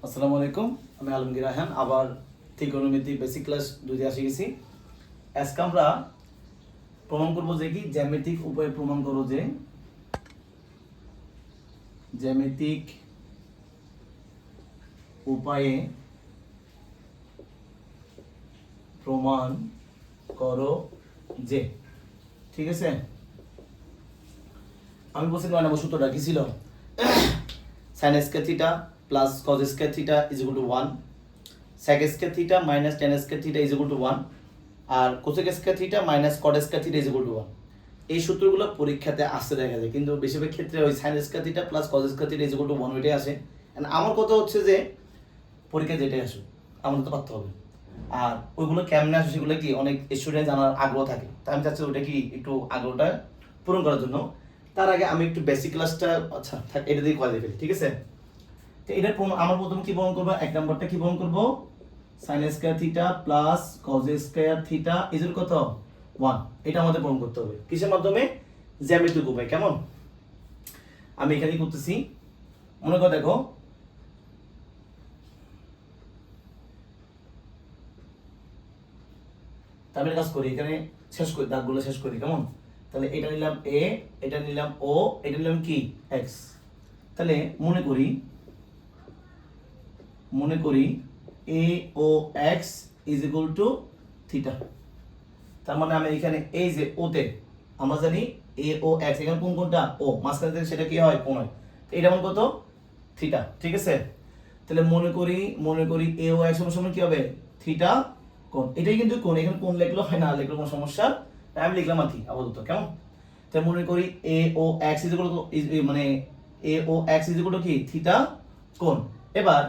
আসসালামু আলাইকুম, আমি আলমগীর রায়হান আবার ত্রিকোণমিতি বেসিক ক্লাস 2 আসে গেছি। আজকে আমরা প্রমাণ করব যে কি জ্যামিতিক উপায়ে প্রমাণ করব যে জ্যামিতিক উপায়ে প্রমাণ করো যে, ঠিক আছে। আমি বলছি নয় নম্বর সূত্রটা কি ছিল? sin square theta plus cos square theta is equal to 1, sec square theta minus tan square theta is equal to 1 আর cosec square theta minus cot square theta is equal to 1। এই সূত্রগুলো পরীক্ষাতে আসতে দেখা যায়, কিন্তু বেশিরভাগ ক্ষেত্রে ওই sin square theta plus cos square theta is equal to 1 ওইটাই আসে। এন্ড আমার কথা হচ্ছে যে পরীক্ষায় যেটাই আসুক আমাদের তো পারতে হবে, আর ওইগুলো কেমনে আসে সেগুলো কি অনেক স্টুডেন্ট জানার আগ্রহ থাকে, তাই আমি চাচ্ছি ওটা কি একটু আগ্রহটা পূরণ করার জন্য। তার আগে আমি একটু বেসিক ক্লাসটা এটা দিয়ে করে ফেলি, ঠিক আছে। তো এটা আমরা প্রথমে কি প্রমাণ করব? এক নম্বরটা কি প্রমাণ করব? sin square theta plus cos square theta is equal কত 1। এটা আমাদের প্রমাণ করতে হবে কিসের মাধ্যমে? জ্যামিতিক উপায়। কেমন? আমি এখানে করতেছি, মনে করে দেখো তাহলে কাজ করি, এখানে শেষ করি, দাগগুলো শেষ করি। কেমন? তাহলে এটা নিলাম a, এটা নিলাম o, এটা নিলাম কি x। তাহলে মনে করি a o x is equal two theta. তার মানে আমি এখানে এই যে o তে আমরা জানি a o x, এখানে কোন কোনটা o, মাঝখানে থেকে সেটা কি হয়? কোণ হয়। তো এটা মান কত? থিটা, ঠিক আছে। তাহলে মনে করি a o x সমান কি হবে? থিটা কোণ। এটাই কিন্তু কোণ, এখানে কোণ লিখলো হয় না লিখলো কোনো সমস্যা, তাই আমি লিখলাম আর কি আপাতত। কেমন? তাই মনে করি a o x is equal two মানে a o x is equal two কি থিটা কোণ। এবার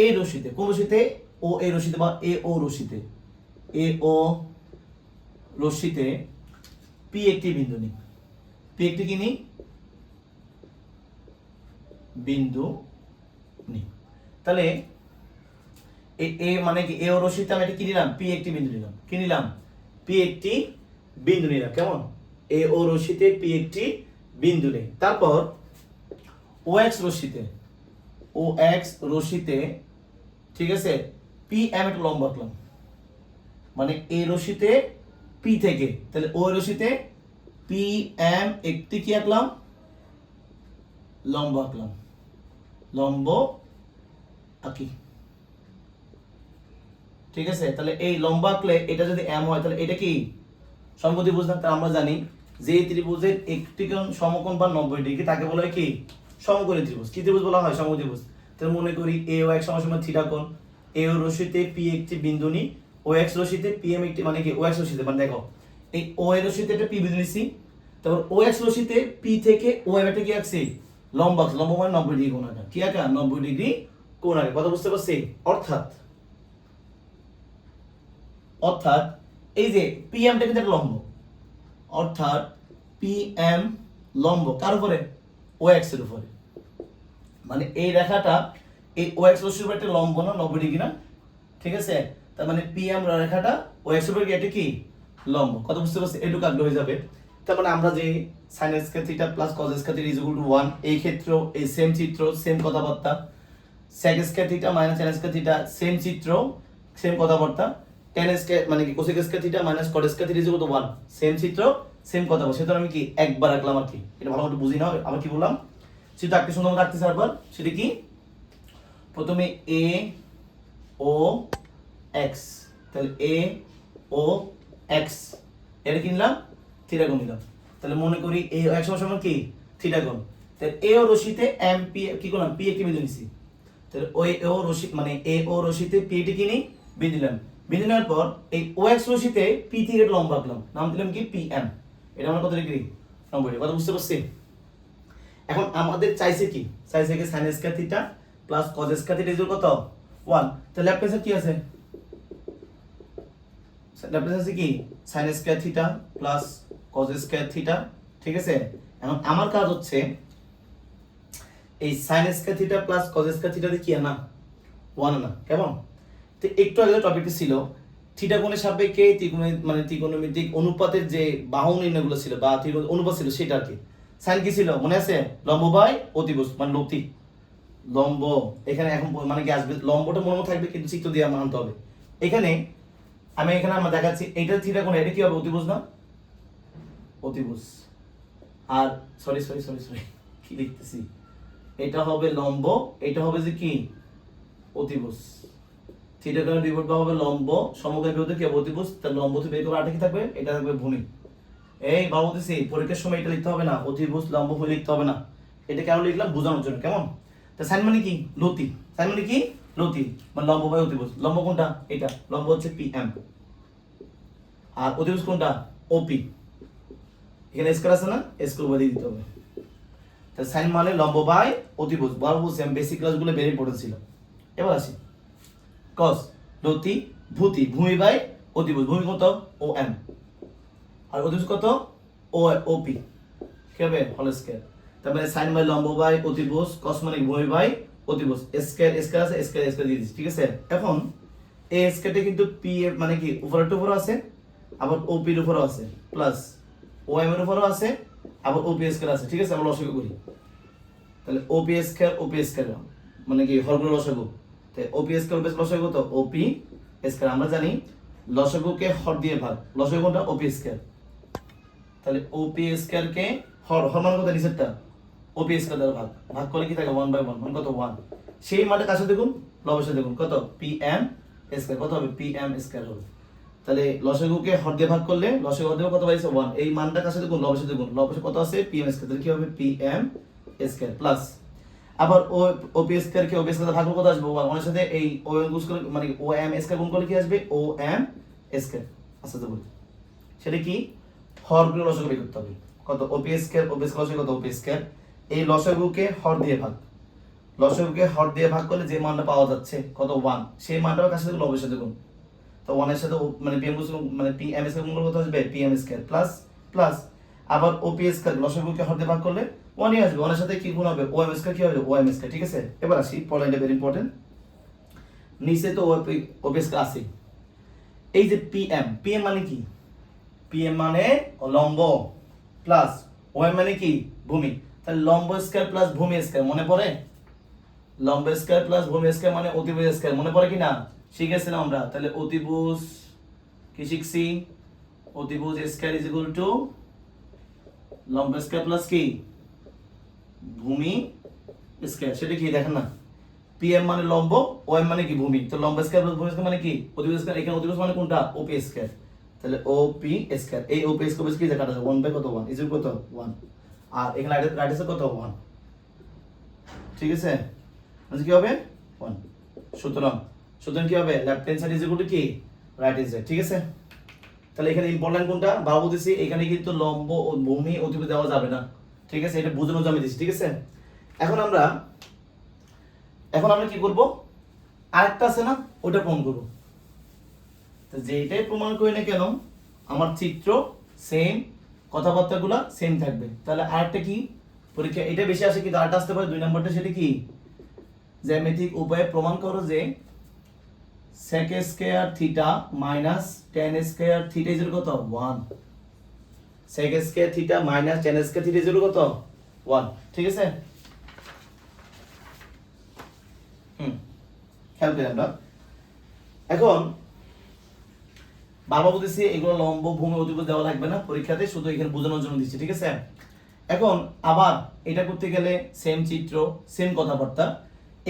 এই রশ্মিতে, কোন রশ্মিতে? ও এই রশ্মিতে বা এ ও রশ্মিতে, এ ও রশ্মিতে পি একটি বিন্দু নিই। পি একটি কি নিই? বিন্দু নিই। তাহলে এ মানে কি এ ও রশ্মিতে আমি এটা কি নিলাম? পি একটি বিন্দু নিলাম। কি নিলাম? পি একটি বিন্দু নিলাম। কেমন? এ ও রশ্মিতে পি একটি বিন্দু নেই। তারপর ও এক্স রশ্মিতে ঠিক আছে পি এম একটা লম্ব আঁকলাম, মানে এই রশ্মিতে পি থেকে, তাহলে ওই রশ্মিতে পি এম একটি কি আঁকলাম? লম্ব আঁকলাম, লম্ব আঁকি, ঠিক আছে। তাহলে এই লম্ব আঁকলে এটা যদি এম হয় তাহলে এটা কি সমদ্বিভুজ না? আমরা জানি যে ত্রিভুজের একটি কোণ সমকোণ বা 90 ডিগ্রি তাকে বলা হয় কি সমকোণী ত্রিভুজ। কি ত্রিভুজ বলা হয়? সমদ্বিভুজ। তাহলে মনে করি এ ও এক্স সমান থিটা কোণ, এ ও রশ্মিতে পি একটি বিন্দু নি, ও এক্স রশ্মিতে পি এম একটি, মানে কি ও এক্স রশ্মিতে, মানে দেখো এই ও এর রশ্মিতে একটা পি বিন্দু নিছি, তারপর ও এক্স রশ্মিতে পি থেকে ও এম একটা কি আঁকছি? লম্ব আঁকছি। লম্ব মানে 90 ডিগ্রি কোণ আঁকা। কি আঁকা? 90 ডিগ্রি কোণ আঁকা। কথা বুঝতে পারছি? অর্থাৎ এই যে পি এমটা কিন্তু একটা লম্ব, অর্থাৎ পি এম লম্ব কার উপরে? ও এক্স এর উপরে। মানে এই রেখাটা এই ও এক্স রশ্মির উপরে একটা লম্ব না, 90 ডিগ্রি না, ঠিক আছে। তার মানে পি এম রেখাটা ও এক্স এর উপরে এটা কি লম্ব। কথা বুঝতে পারছি? এটুকু আগ্রহ হয়ে যাবে। তার মানে আমরা যে sin square theta plus cos square theta is equal to 1, এই ক্ষেত্রেও এই সেম চিত্র, সেম কথাবার্তা। sec square theta minus tan square theta same চিত্র, সেম কথাবার্তা। tan স্কয়ার মানে কি cosec square theta minus cot square theta is equal to 1, same চিত্র, সেম কথাবার্তা। সেটা আমি কি একবার আঁকলাম আর কি, এটা ভালো মতো বুঝি না। আবার কি বললাম? সেটা আঁকতে সুন্দর মতো আঁকতেছি আবার। সেটা কি? প্রথমে a o x, তাহলে a o x এটা কি নিলাম? থিটা কোণ নিলাম। তাহলে মনে করি a o x সমান কি থিটা কোণ। তাহলে a ও রশ্মিতে m p কি করলাম? p একটি বিন্দু নিছি। তাহলে ওই ও রশ্মি মানে a ও রশ্মিতে p টি কি নি? বিন্দু নিলাম। বিন্দু নেওয়ার পর এই ও x রশ্মিতে p থেকে একটা লম্ব আঁকলাম, নাম দিলাম কি pm। এটা আমার কত ডিগ্রি? 90 ডিগ্রি। কথা বুঝতে পারছি? এখন আমাদের চাইছে কি? চাইছে কি sin square theta plus cos square theta is কত 1। তাহলে লেফট হ্যান্ড কি আছে? লেফট হ্যান্ড আছে কি sin square theta plus cos square theta, ঠিক আছে। এখন আমার কাজ হচ্ছে এই sin square theta plus cos square theta কি না 1 না। কেমন? তো একটু আগে টপিকটি ছিল থিটা কোণের সাপেক্ষে মানে ত্রিকোণমিতিক অনুপাতের যে বাহু নির্ণয়গুলো ছিল বা অনুপাত ছিল সেটা আর কি। সাইন কি ছিল মনে আছে? লম্ব বাই অতিভুজ মানে লতি। লম্ব এখানে এখন মানে কি আসবে, লম্বটা মনে থাকবে কিন্তু চিত্র দিয়ে আমরা আনতে হবে। এখানে আমরা দেখাচ্ছি এটা থিটা কোণ, এটা কি হবে অতিভুজ না, অতিভুজ। আর সরি সরি সরি সরি কি লিখতেছি, এটা হবে লম্ব, এটা হবে যে কি অতিভুজ। থিটা কোণের বিপরীত বাহু হবে লম্ব, সমকোণের বিপরীতে কি হবে অতিভুজ। তাহলে লম্ব থেকে বের করে আটা কি থাকবে, এটা থাকবে ভূমি। এই বাবু বলতেছি পরীক্ষার সময় এটা লিখতে হবে না, অতিভুজ লম্ব ভূমি লিখতে হবে না, এটা কেন লিখলাম বোঝানোর জন্য, কেমন। তা সাইন মানে কি লতি, সাইন মানে কি লতি, মানে লম্ব বাই অতিভুজ। লম্ব কোনটা, এটা লম্ব হচ্ছে পিএম, আর অতিভুজ কোনটা ওপি। এখানে স্কয়ার আছে না, স্কয়ার বাদ দিয়ে দিতে হবে। তা সাইন মানে লম্ব বাই অতিভুজ, বড় বলছি আমি বেসিক ক্লাসগুলো বের পড়েছিল। এবার আসি কস লতি ভূতি, ভূমি বাই অতিভুজ, ভূমি কত ও এম, আর অতিভুজ কত ও ওপি, কি হবে হোল স্কয়ার। তার মানে সাইন বাই লম্ব বাই অতিভুজ, কস মানে ভূমি বাই অতিভুজ, স্কয়ার স্কয়ার আছে, স্কয়ার স্কয়ার দিয়ে দিচ্ছি, ঠিক আছে। এখন এই স্কয়ারটা কিন্তু পি এর মানে কি উপরের উপর আছে, আবার ওপি এর উপরও আছে, প্লাস ও এম এর উপরও আছে, আবার ওপি স্কয়ার আছে, ঠিক আছে। আমরা লসাগু করি, তাহলে ওপি স্কয়ার মানে কি হরগুলো লসাগু, তাই ওপি স্কয়ার ওপি লসাগু তো ওপি স্কয়ার। আমরা জানি লসাগুকে হর দিয়ে ভাগ, লসাগু কোনটা ওপি স্কয়ার, তাহলে ওপি স্কয়ার কে হর মানে কত নিচেরটা ওপি স্কয়ার দ্বারা ভাগ করলে কি থাকে 1/1, মানে কত 1। সেই মানটা কাছে দেখুন লবের সাথে দেখুন, কত পিএম স্কয়ার, কত হবে পিএম স্কয়ার হবে। তাহলে লসাগুকে হর দিয়ে ভাগ করলে লসাগু হর দিয়ে কত পাইছে 1, এই মানটা কাছে দেখুন লবের সাথে দেখুন, লবের কত আছে পিএম স্কয়ার, তাহলে কি হবে পিএম স্কয়ার প্লাস আবার ও ওপি স্কয়ার কে ওপি স্কয়ার ভাগ করলে কত আসবে 1, এর সাথে এই ও এম গুণ করলে মানে ও এম স্কয়ার গুণ করলে কি আসবে ও এম স্কয়ার। আচ্ছা তো বলি সেটা কি হরগুলো লসাগু বের করতে হবে, কত ওপি স্কয়ার লসাগু কত ওপি স্কয়ার, এই লসাগুকে হর দিয়ে ভাগ, লসাগুকে হর দিয়ে ভাগ করলে যে মানটা পাওয়া যাচ্ছে কত 1, সেই মানটার কাছে দেখুন লবের সাথে গুণ, তো 1 এর সাথে মানে পিএম গুণ মানে পিএম স্কয়ার গুণ করলে কত আসবে পিএম স্কয়ার প্লাস প্লাস আবার ওপি স্কয়ার লসাগুকে হর দিয়ে ভাগ করলে 1 ই আসবে, 1 এর সাথে কি গুণ হবে ওএম স্কয়ার, কি হবে ওএম স্কয়ার, ঠিক আছে। এবার আসি পয়েন্টটা ভেরি ইম্পর্টেন্ট, নিচে তো ওপি স্কয়ার আছে, এই যে পিএম মানে কি, পিএম মানে লম্ব প্লাস ওএম মানে কি ভূমি, তাহলে লম্ব স্কয়ার প্লাস ভূমি স্কয়ার মনে পড়ে, লম্ব স্কয়ার প্লাস ভূমি স্কয়ার মানে অতিভুজ স্কয়ার, মনে পড়ে কি না, শিখেছিলাম আমরা। তাহলে অতিভুজ কি শিখছি, অতিভুজ স্কয়ার ইজ ইকুয়াল টু লম্ব স্কয়ার প্লাস কি ভূমি স্কয়ার, সেটা কি দেখেন না, পিএম মানে লম্ব, ওএম মানে কি ভূমি, তো লম্ব স্কয়ার প্লাস ভূমি স্কয়ার মানে কি অতিভুজ স্কয়ার, এখানে অতিভুজ মানে কোনটা ওপি স্কয়ার, তাহলে ওপি স্কয়ার, এই ওপি স্কয়ার কি কাটা যায় 1 বাই কত 1 ইজ কত 1, আর এখানে রাইট আছে কত 1, ঠিক আছে। আচ্ছা কি হবে 1, সুতরাং কি হবে left hand side is equal two কি রাইট হ্যান্ড সাইড, ঠিক আছে। তাহলে এখানে ইম্পর্টেন্ট কোনটা বাবু দিছি, এখানে কিন্তু লম্ব ও ভূমি অতিভুজ দেওয়া যাবে না, ঠিক আছে, এটা বোঝানোর জন্য আমি দিছি, ঠিক আছে। এখন আমরা কি করব, আরেকটা আছে না ওটা প্রমাণ করব, তো যেটাই প্রমাণ করি না কেন আমার চিত্র সেম, কথাবার্তাগুলো সেম থাকবে। তাহলে আরেকটা কি পরীক্ষা এটা বেশি আসে, কিন্তু আরেকটা আসতে পারে 2 নম্বরটা, সেটা কি জ্যামিতিক উপায়ে প্রমাণ করো যে sec square theta minus tan square theta is কত 1, sec square theta minus tan square theta is কত 1, ঠিক আছে। খেয়াল করি আমরা এখন বারবার বলতেছি এগুলো লম্ব ভূমি অতিভুজ দেওয়া লাগবে না পরীক্ষাতে, শুধু এখানে বোঝানোর জন্য দিচ্ছি, ঠিক আছে। এখন আবার এটা করতে গেলে সেম চিত্র সেম কথাবার্তা,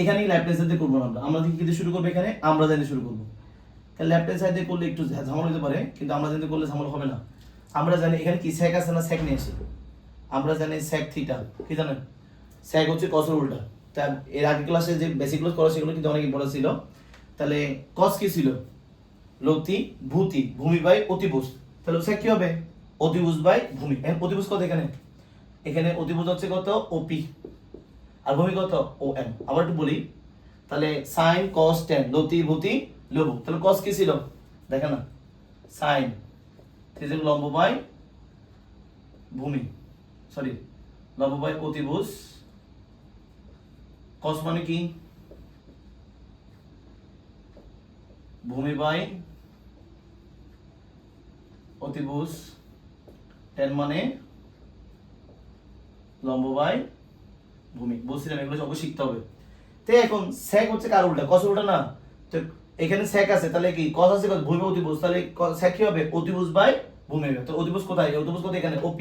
এখানে লেফট হ্যান্ড সাইড দিয়ে করবো না, আমরা কি দিয়ে শুরু করবো, এখানে আমরা জানি শুরু করবো, তাহলে লেফট হ্যান্ড সাইড দিয়ে করলে একটু ঝামেলা হতে পারে, কিন্তু আমরা জানি করলে ঝামেলা হবে না। আমরা জানি এখানে কি sec আছে না, sec নিয়ে আসি, আমরা জানি sec থিটা কি জানেন, sec হচ্ছে cos এর উল্টা, তা এর আগে ক্লাসে যে বেসিক ক্লাস করা সেগুলো কিন্তু অনেক ইম্পর্টেন্ট ছিল। তাহলে cos কি ছিল লতি ভূতি, ভূমি বাই অতিভুজ, তাহলে sec কি হবে অতিভুজ বাই ভূমি, এখন অতিভুজ কত এখানে অতিভুজ হচ্ছে কত ওপি আর ভূমি কত ও এম। আবার একটু বলি, তাহলে sin cos tan লতি ভূতি লঘু, তাহলে cos কি ছিল দেখেন না sin থিটা লম্ব বাই ভূমি, সরি লম্ব বাই অতিভুজ, cos মানে কি ভূমি বাই অতিভুজ, tan মানে লম্ব বাই ভূমি, বলছিলাম এগুলো সব শিখতে হবে। তো এখন sec হচ্ছে কার উল্টা cos উল্টা না, তো এখানে sec আছে তাহলে কি cos আছে কত ভূমি অতিভুজ, তাহলে sec কি হবে অতিভুজ বাই ভূমি হবে। তো অতিভুজ কোথায়, অতিভুজ কোথায় এখানে OP,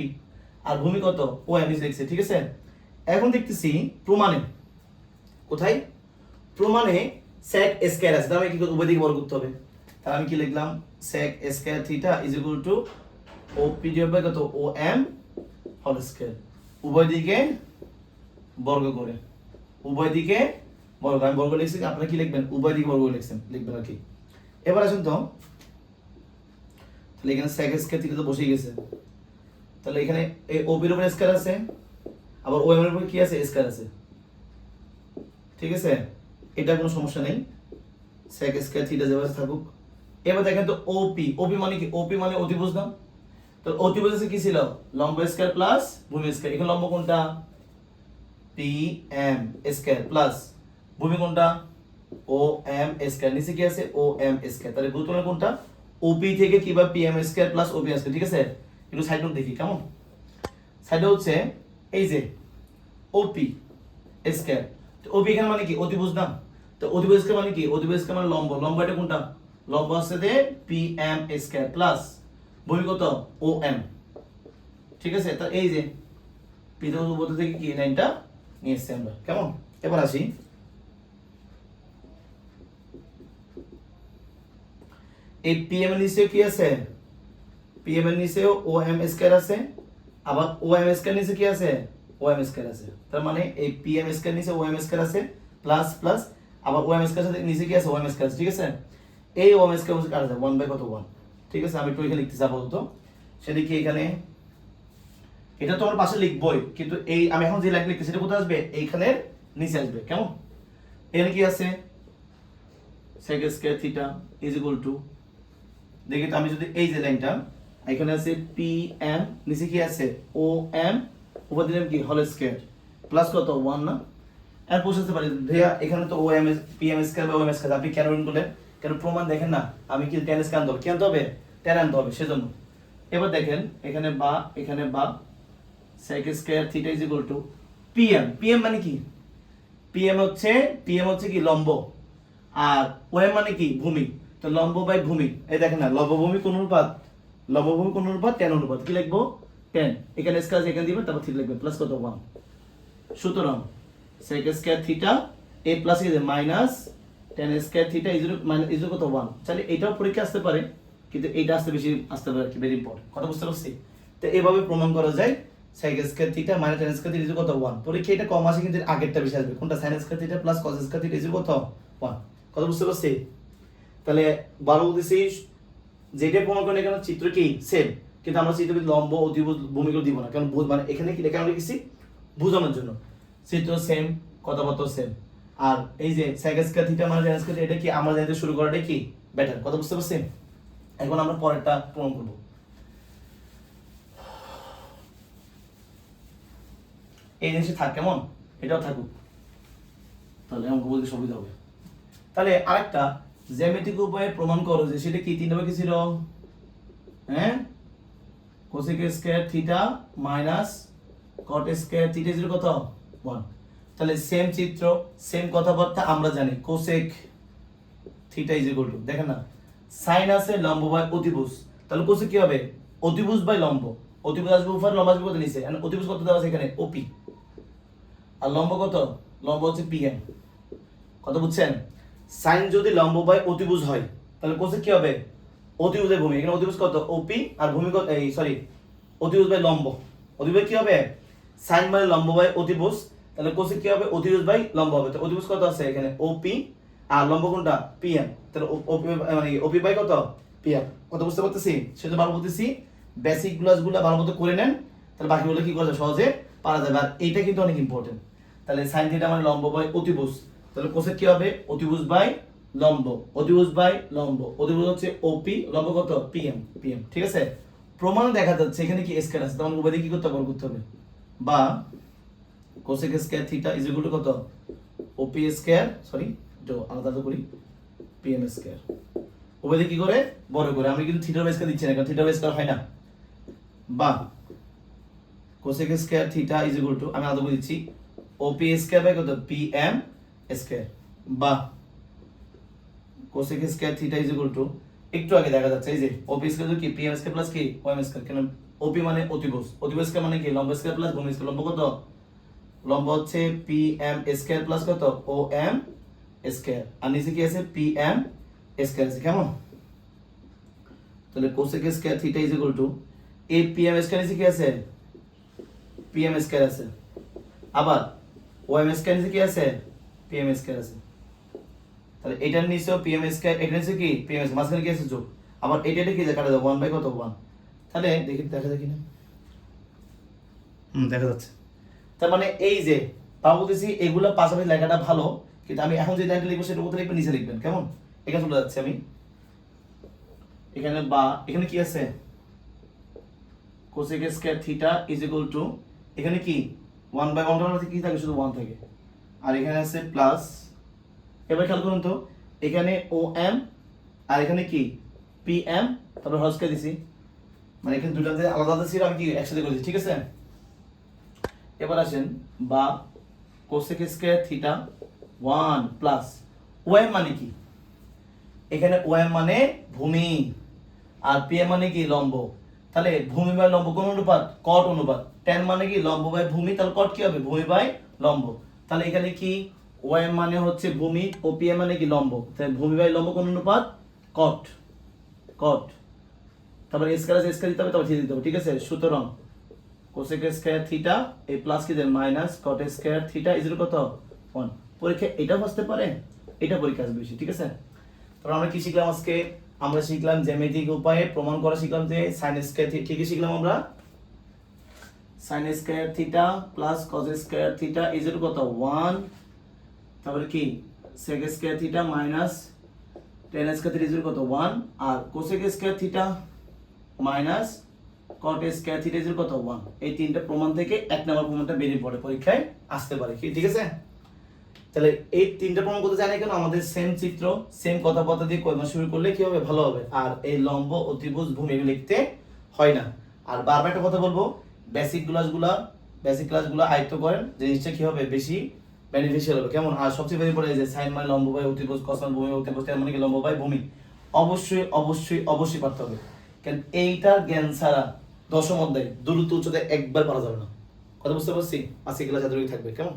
আর ভূমি কত OM লিখছে, ঠিক আছে। এখন দেখতেছি প্রমাণে, কোথায় প্রমাণে sec স্কয়ার আছে, তাহলে কি উভয় দিকে বর্গ করতে হবে। তাহলে আমি কি লিখলাম sec square theta is equal to OP divide by কত OM হোল স্কয়ার, উভয় দিকে বর্গ করে, উভয় দিকে বর্গ, আমি বর্গ লিখছি, আপনারা কি লিখবেন উভয় দিকে বর্গ লিখবেন আর কি। এবার আসুন তো, তাহলে এখানে sec স্কয়ার থিটা তো বসেই গেছে, তাহলে এখানে এই OP এর উপর স্কয়ার আছে, আবার OM এর উপর কি আছে স্কয়ার আছে, ঠিক আছে, এটা কোনো সমস্যা নেই, sec স্কয়ার থিটা যেভাবে থাকুক। এবার দেখেন তো OP মানে কি, OP মানে অতিভুজ না, তো অতিভুজে কি ছিল লম্ব স্কয়ার প্লাস ভূমি স্কয়ার, এখানে লম্ব কোনটা PM স্কয়ার প্লাস ভূমি কোনটা OM স্কয়ার, নিচে কি আছে OM স্কয়ার, তাহলে গুরুত্বপূর্ণ কোনটা OP থেকে কিভাবে PM square plus OP square, ঠিক আছে। একটু সাইড নোট দেখি কেমন, সাইডে হচ্ছে এই যে OP স্কয়ার, তো OP এখানে মানে কি অতিভুজ না, তো অতিভুজ স্কয়ার মানে কি, অতিভুজ স্কয়ার মানে লম্ব, লম্ব এটা কোনটা লম্ব আছে যে PM স্কয়ার প্লাস ভূমি কত OM, ঠিক আছে। তা এই যে পিতা উপপাদ্য থেকে কি লাইনটা নিয়ে এসেছি আমরা, কেমন। এবার আসি এই PM এর নিচে কি আছে, PM এর নিচেও OM স্কয়ার আছে, আবার OM স্কয়ার নিচে কি আছে OM স্কয়ার আছে, তার মানে এই PM স্কয়ার নিচে OM স্কয়ার আছে প্লাস প্লাস, আবার OM স্কয়ার সাথে নিচে কি আছে OM স্কয়ার আছে, ঠিক আছে। এই OM স্কয়ার হচ্ছে কার আছে 1 বাই কত 1, ঠিক আছে। আমি একটু এখানে লিখতে যাব তো, সেদিকে এখানে এটা তো আমার পাশে লিখবই, কিন্তু এই আমি এখন যে লাইন লিখতেছি এটা কোথায় আসবে এইখানের নিচে আসবে, কেমন। এখানে কি আছে sec square theta is equal two, দেখি তো আমি যদি এই যে লাইনটা এখানে আছে PM নিচে কি আছে OM, উপর দিলাম কি হোল স্কয়ার প্লাস কত 1 না, আর বুঝতে পারি ভাইয়া এখানে তো OM PM স্কয়ার বা OM স্কয়ার, আপনি কেন করলেন, কেন প্রমাণ দেখেন না, আমি কি tan স্কয়ার আনতে হবে, কি আনতে হবে tan আনতে হবে, সেজন্য। এবার দেখেন এখানে বা sec square theta is equal two PM মানে কি, PM হচ্ছে কি লম্ব, আর OM মানে কি ভূমি, তো লম্ব বাই ভূমি, এই দেখেন না লম্ব ভূমি কোন অনুপাত, tan অনুপাত, কি লিখবো tan, এখানে স্কয়ার আছে এখানে দিবেন, তারপর থিটা লিখবেন প্লাস কত 1, সুতরাং sec square theta a plus কি minus tan square theta is কত 1, তাহলে এটাও পরীক্ষা আসতে পারে, কিন্তু এইটা আসতে পারে কি ভেরি ইম্পর্টেন্ট, কথা বুঝতে পারছি। তো এইভাবে প্রমাণ করা যায় sec square theta minus tan square theta is কত 1, পরীক্ষা এটা কম আসে কিন্তু আগেরটা বেশি আসবে, কোনটা sin square theta plus cos square theta is কত 1, কথা বুঝতে পারছি। তাহলে বারো বলতেছি যেটা প্রমাণ করেন এখানে চিত্র কি সেম, কিন্তু আমরা চিত্র লম্ব অতিভুজ ভূমিগুলো দিব না, কারণ মানে এখানে কি লেখা লিখেছি বোঝানোর জন্য, চিত্র সেম কথাবার্তা সেম, আর এই যে sec স্কয়ার থিটা মানে tan স্কয়ার এটা কি আমরা জানতে শুরু করাটাই কি বেটার, কথা বুঝতে পারছেন। এখন আমরা পরেরটা প্রমাণ করব। এই জিনিসটা থাক কেমন, এটাও থাকুক, তাহলে অঙ্ক বলতে সুবিধা হবে। তাহলে আরেকটা জ্যামিতিক উপায়ে প্রমাণ করো যে সেটা কি, তিন ভাবে কি ছিল, হ্যাঁ cosec square theta minus cot square theta is কত 1, তাহলে সেম চিত্র সেম কথাবার্তা আমরা জানি cosec theta is equal two, দেখেন না sin আছে লম্ব বাই অতিভুজ, তাহলে cosec কি হবে অতিভুজ বাই লম্ব, অতিভুজ আসবে উপরে লম্ব আসবে কত নিচে, এন্ড অতিভুজ কত দেওয়া আছে এখানে OP, আর লম্ব কত, লম্ব হচ্ছে PM, কথা বুঝছেন। sin যদি লম্ব বাই অতিভুজ হয় তাহলে cosec কি হবে অতিভুজের ভূমি, এখানে অতিভুজ কত OP আর ভূমি কত এই সরি অতিভুজ বাই লম্ব, অতিভুজ কি হবে sin মানে লম্ব বাই অতিভুজ, তাহলে cosec কি হবে অতিভুজ বাই লম্ব হবে, তো অতিভুজ কত আছে এখানে OP আর লম্ব কোনটা PM, তাহলে OP মানে OP বাই কত PM, কত বুঝতে পারতেছি। সেটা ভালো বলতেছি, বেসিক গুলো ভালো মতো করে নেন, তাহলে বাকিগুলো কি করা যায় সহজে পারা যাবে, আর এইটা কিন্তু অনেক ইম্পর্টেন্ট। তাহলে sin থিটা মানে লম্ব বাই অতিভুজ, তাহলে cosec কি হবে অতিভুজ বাই লম্ব, অতিভুজ বাই লম্ব, অতিভুজ হচ্ছে OP, লম্ব কত PM, ঠিক আছে। প্রমাণ দেখা যাচ্ছে এখানে কি স্কয়ার আছে, তখন উভয় দিকে কি করতে হবে করতে হবে, বা cosec square theta is equal two কত OP স্কয়ার সরি তো আলাদা করি PM স্কয়ার, উভয় দিকে কি করে বড় করে, আমি কিন্তু থিটার বেস দিচ্ছি না কারণ থিটার বেস হয় না, বা cosec square theta is equal two আমি আলাদা করে দিচ্ছি OP স্কয়ার বাই কত PM স্কয়ার বা cosec square theta is equal two, একটু আগে দেখা যাচ্ছে এই যে ওপি স্কয়ার কি পিএম স্কয়ার প্লাস কি ওএম স্কয়ার, কেন ওপি মানে অতিভুজ, অতিভুজ স্কয়ার মানে কি লম্ব স্কয়ার প্লাস ভূমি স্কয়ার, লম্ব কত, লম্ব হচ্ছে পিএম স্কয়ার প্লাস কত ওএম স্কয়ার, আর নিচে কি আছে পিএম স্কয়ার আছে, কেমন? তাহলে cosec square theta is equal two এই পিএম স্কয়ার নিচে কি আছে পিএম স্কয়ার আছে, আবার ওএম স্কয়ার নিচে কি আছে পিএম স্কয়ার আছে, তাহলে এটার নিচেও পিএম স্কয়ার, এটার নিচে কি পিএম স্কয়ার, মাঝখানে কি আছে যোগ, আবার এটা কি যে কাটা যাবে 1 বাই কত 1, তাহলে দেখি দেখা যায় কিনা, দেখা যাচ্ছে। তার মানে এই যে তাও বলতেছি এগুলা পাশাপাশি লেখাটা ভালো, কিন্তু আমি এখন যে লাইনটা লিখবো সেটা উপরে লিখবেন নিচে লিখবেন, কেমন? এখানে চলে যাচ্ছে আমি এখানে, বা এখানে কি আছে cosec square theta is equal two, এখানে কি 1 বাই 1 টার কি থাকে শুধু 1 থাকে, আর এখানে আছে প্লাস, এবার খেয়াল করুন তো এখানে ওএম আর এখানে কি পিএম, তারপর হরস্কয়ার দিছি, মানে এখানে দুটো যে আলাদা আলাদা ছিল আমি কি একসাথে করেছি, ঠিক আছে? এবার আসেন বা cosec square theta 1 plus OM মানে কি, এখানে ওএম মানে ভূমি আর পিএম মানে কি লম্ব, তাহলে ভূমি বাই লম্ব কোন অনুপাত, কট অনুপাত, tan মানে কি লম্ব বাই ভূমি, তাহলে কট কি হবে ভূমি বাই লম্ব, তাহলে এখানে কি ওএম মানে হচ্ছে ভূমি ও পিএম মানে কি লম্ব, তাহলে ভূমি বাই লম্ব কোন অনুপাত কট, কট, তারপর স্কয়ার আছে স্কয়ার দিতে হবে, তারপর থিটা দিতে হবে, ঠিক আছে? সুতরাং কোসেক স্কয়ার থিটা এই প্লাস কি then minus cot square theta is equal কত 1, পরীক্ষা এটা আসতে পারে, এটা পরীক্ষা আসবে বেশি, ঠিক আছে? তারপর আমরা কি শিখলাম আজকে, আমরা শিখলাম জ্যামিতিক উপায়ে প্রমাণ করা শিখলাম যে sin স্কয়ার থিটা, কি কি শিখলাম আমরা, sin square theta plus cos square theta is equal কত 1, তারপরে কি sec square theta minus tan square theta is equal কত 1, আর cosec square theta minus cot square theta is equal কত 1, এই তিনটা প্রমাণ থেকে এক নম্বর প্রমাণটা বেরিয়ে পড়ে, পরীক্ষায় আসতে পারে, কি ঠিক আছে? তাহলে এই তিনটা প্রমাণ করতে জানি কেন, আমাদের সেম চিত্র সেম কথাবার্তা দিয়ে কয়মা শুরু করলে কি হবে ভালো হবে, আর এই লম্ব অতিভুজ ভূমি লিখতে হয় না। আর বারবার একটা কথা বলবো, বেসিক ক্লাসগুলো আয়ত্ত করেন, জিনিসটা কি হবে বেশি বেনিফিশিয়াল হবে, কেমন? আর সবচেয়ে বেশি পড়ে যে সাইন মানে লম্ব বাই অতিভুজ, কস মানে ভূমি অতিভুজ, tan মানে কি লম্ব বাই ভূমি, অবশ্যই অবশ্যই অবশ্যই পারতে হবে, কারণ এইটার জ্ঞান ছাড়া দশম অধ্যায় দূরত্ব উচ্চতায় একবার পারা যাবে না, কথা বুঝতে পারছি? আজকে ক্লাস এতটুকুই থাকবে, কেমন?